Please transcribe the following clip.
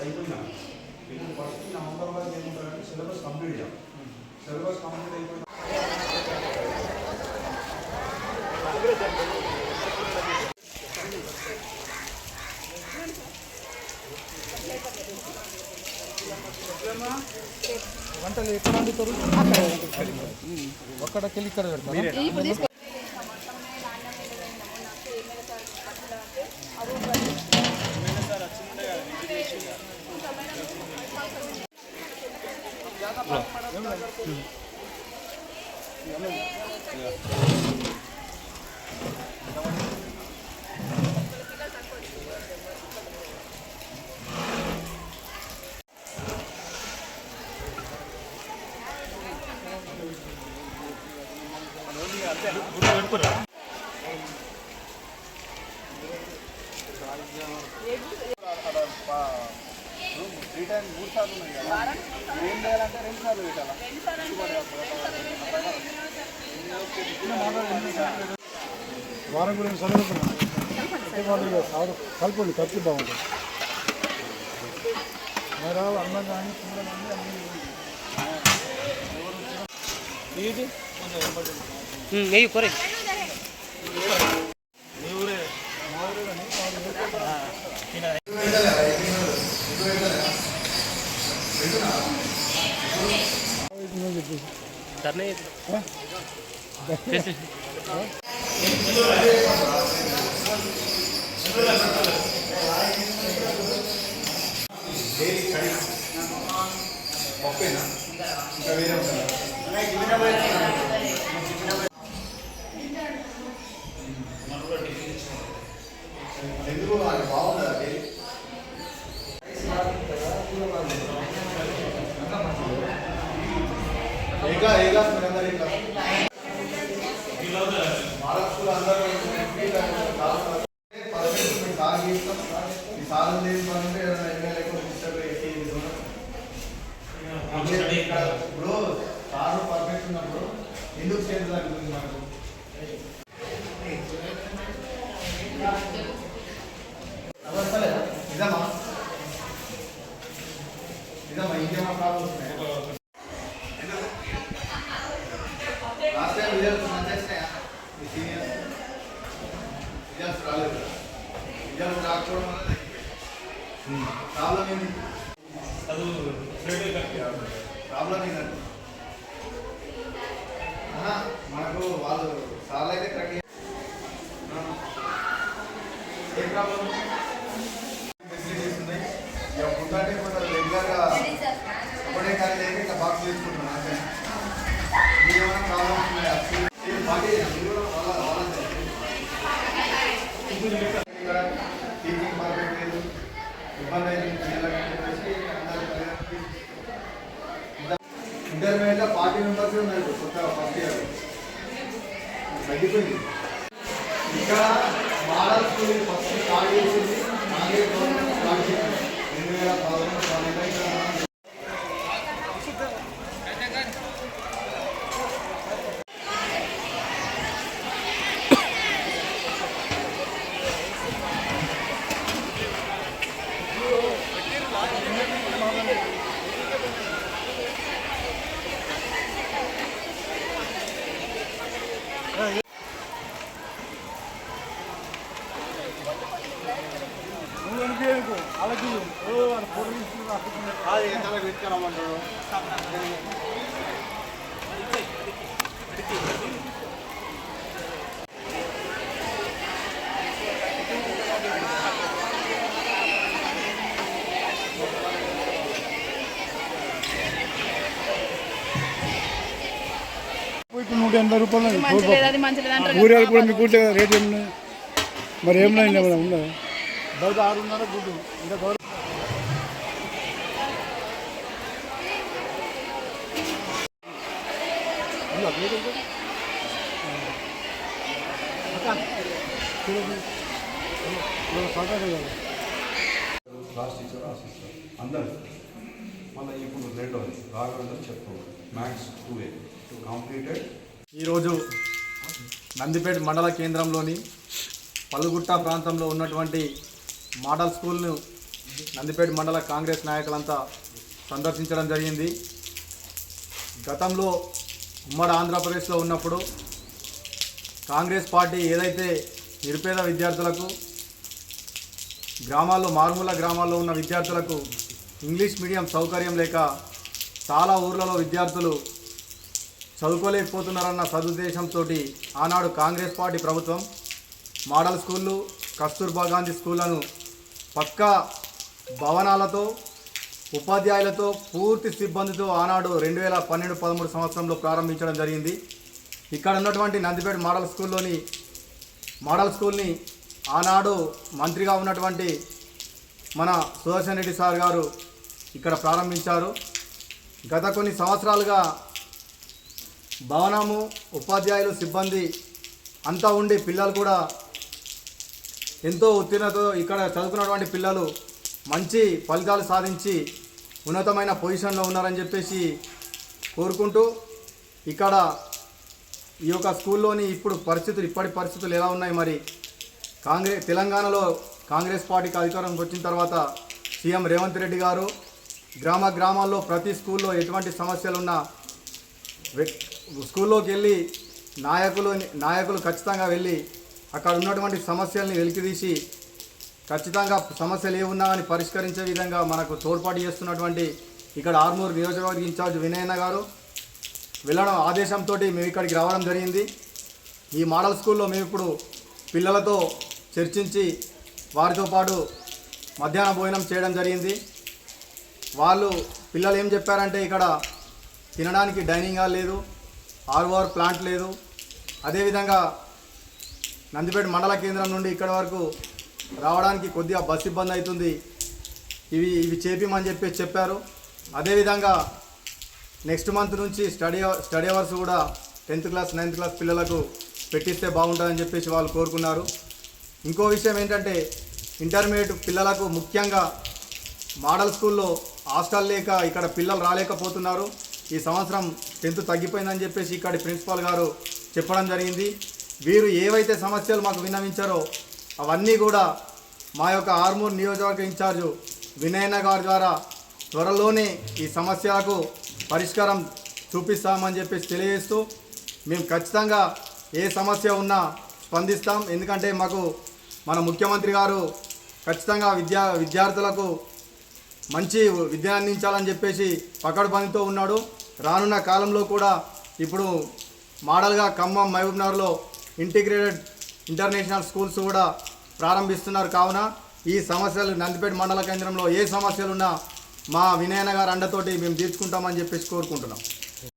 అయిపోయినా ఇప్పుడు first November వరకు ఏముంటారంటే సిలబస్ కంప్లీట్ చేయాలి. సిలబస్ కంప్లీట్ అయిపోయిన వంటలు ఎక్కడ వండుతారు? అక్కడికి ఇక్కడ పెడతారు. వారం గురించి చదువుతున్నాను కలుపుండి ఖర్చు బాగుంటుంది. మరి అన్నం కానీ కూర కానీ కొరే ఇప్పుడు కారు పర్ఫెక్ట్ ఉన్నప్పుడు ఎందుకు చేయాలి మనకు నిజమా నిజమా ఇంకేమో ప్రాబ్లమ్స్ ఉన్నాయి. లాస్ట్ టైం రిజల్ట్స్ మంచిగా మీ సీనియర్స్ రిజల్ట్స్ రాలేదు. రిజల్ట్స్ రాకపోవడం వల్ల ప్రాబ్లం ఏంటి? ప్రాబ్లం ఏంటంటే మనకు వాళ్ళు సార్లు అయితే కరెక్ట్ ఏ ప్రాబ్లం ఫెసిలిటీస్ ఉన్నాయి. ముందంటే కొంచెం రెగ్యులర్గా ఒకటే కానీ ఇట్లా బాక్స్ చేసుకుంటున్నాను అంటే ఏమైనా ప్రాబ్లమ్స్ ఉన్నాయా? టీచింగ్ పర్ఫెక్ట్ లేదు, ఇబ్బంది అయింది. ఇంటర్మీడియట్లో 40 మెంబర్స్ ఉన్నారు కొత్తగా ఫస్ట్ ఇయర్ తగ్గిపోయింది. ఇక్కడ మోడల్ స్కూల్ ఫస్ట్ స్టార్ట్ చేసింది నాగే గవర్నమెంట్ స్టార్ట్ చేసింది 2011. ఇప్పుడు 180 రూపాయలు కూరగాయలు కూడా మీకు పూర్తిగా రేట్ ఏమున్నాయి మరి ఏమైనా ఉండదు బయట 6.5 గుడ్డు ఇంకా క్లాస్ టీచర్ అసిస్టెంట్ అందరు మళ్ళీ ఇప్పుడు రెండోది రాఘవేంద్ర చెప్పుకోవాలి మ్యాథ్స్ 2A కంప్లీటెడ్. ఈరోజు నందిపేట మండల కేంద్రంలోని పల్లుగుట్ట ప్రాంతంలో ఉన్నటువంటి మోడల్ స్కూల్ను నందిపేట మండల కాంగ్రెస్ నాయకులంతా సందర్శించడం జరిగింది. గతంలో ఉమ్మడి ఆంధ్రప్రదేశ్లో ఉన్నప్పుడు కాంగ్రెస్ పార్టీ ఏదైతే నిరుపేద విద్యార్థులకు మారుమూల గ్రామాల్లో ఉన్న విద్యార్థులకు ఇంగ్లీష్ మీడియం సౌకర్యం లేక చాలా ఊర్లలో విద్యార్థులు చదువుకోలేకపోతున్నారన్న సదుద్దేశంతో ఆనాడు కాంగ్రెస్ పార్టీ ప్రభుత్వం మోడల్ స్కూళ్ళు, కస్తూర్బా గాంధీ స్కూళ్లను పక్కా భవనాలతో, ఉపాధ్యాయులతో, పూర్తి సిబ్బందితో ఆనాడు 2012-13 సంవత్సరంలో ప్రారంభించడం జరిగింది. ఇక్కడ ఉన్నటువంటి నందిపేట మోడల్ స్కూల్ని ఆనాడు మంత్రిగా ఉన్నటువంటి మన సుదర్శన్ రెడ్డి సార్ గారు ఇక్కడ ప్రారంభించారు. గత కొన్ని సంవత్సరాలుగా భవనము, ఉపాధ్యాయులు, సిబ్బంది అంతా ఉండి పిల్లలు కూడా ఎంతో ఉత్తీర్ణతతో ఇక్కడ చదువుకున్నటువంటి పిల్లలు మంచి ఫలితాలు సాధించి ఉన్నతమైన పొజిషన్లో ఉన్నారని చెప్పేసి కోరుకుంటూ, ఇక్కడ ఈ యొక్క స్కూల్లోని ఇప్పటి పరిస్థితులు ఎలా ఉన్నాయి, మరి తెలంగాణలో కాంగ్రెస్ పార్టీకి అధికారంకి వచ్చిన తర్వాత సీఎం రేవంత్ రెడ్డి గారు గ్రామాల్లో ప్రతి స్కూల్లో ఎటువంటి సమస్యలున్నా స్కూల్లోకి వెళ్ళి నాయకులు ఖచ్చితంగా వెళ్ళి అక్కడ ఉన్నటువంటి సమస్యల్ని వెలికితీసి ఖచ్చితంగా సమస్యలు ఏమున్నా అని పరిష్కరించే విధంగా మనకు తోడ్పాటు చేస్తున్నటువంటి ఇక్కడ ఆర్మూర్ నియోజకవర్గ ఇన్ఛార్జ్ వినయన్న గారు వెళ్ళడం ఆదేశంతో మేము ఇక్కడికి రావడం జరిగింది. ఈ మోడల్ స్కూల్లో మేము ఇప్పుడు పిల్లలతో చర్చించి వారితో పాటు మధ్యాహ్న భోజనం చేయడం జరిగింది. పిల్లలు ఏం చెప్పారంటే ఇక్కడ తినడానికి డైనింగ్ హాల్ లేదు, ఆర్ఓఆర్ ప్లాంట్ లేదు, అదేవిధంగా నందిపేట మండల కేంద్రం నుండి ఇక్కడ వరకు రావడానికి కొద్దిగా బస్సు ఇబ్బంది అవుతుంది, ఇవి చేపిమని చెప్పారు. అదేవిధంగా నెక్స్ట్ మంత్ నుంచి స్టడీ అవర్స్ కూడా 10th క్లాస్ 9th క్లాస్ పిల్లలకు పెట్టిస్తే బాగుంటుందని చెప్పేసి వాళ్ళు కోరుకున్నారు. ఇంకో విషయం ఏంటంటే ఇంటర్మీడియట్ పిల్లలకు ముఖ్యంగా మోడల్ స్కూల్లో హాస్టల్ లేక ఇక్కడ పిల్లలు రాలేకపోతున్నారు. ఈ సంవత్సరం 10th తగ్గిపోయిందని చెప్పేసి ఇక్కడి ప్రిన్సిపాల్ గారు చెప్పడం జరిగింది. వీరు ఏవైతే సమస్యలు మాకు విన్నవించారో అవన్నీ కూడా మా యొక్క ఆర్మూర్ నియోజకవర్గ ఇన్ఛార్జు వినయన్న గారి ద్వారా త్వరలోనే ఈ సమస్యలకు పరిష్కారం చూపిస్తామని చెప్పేసి తెలియజేస్తూ, మేము ఖచ్చితంగా ఏ సమస్య ఉన్నా స్పందిస్తాం. ఎందుకంటే మాకు మన ముఖ్యమంత్రి గారు ఖచ్చితంగా విద్యార్థులకు మంచి విద్య అందించాలని చెప్పేసి పకడ్బందీతో ఉన్నాడు. రానున్న కాలంలో కూడా ఇప్పుడు మోడల్గా ఖమ్మం, మహబూబ్నగర్లో ఇంటిగ్రేటెడ్ ఇంటర్నేషనల్ స్కూల్స్ కూడా ప్రారంభిస్తున్నారు. కావున ఈ సమస్యలు నందిపేట మండల కేంద్రంలో ఏ సమస్యలున్నా మా వినయన గారు అండతోటి మేము తీర్చుకుంటామని చెప్పేసి కోరుకుంటున్నాం.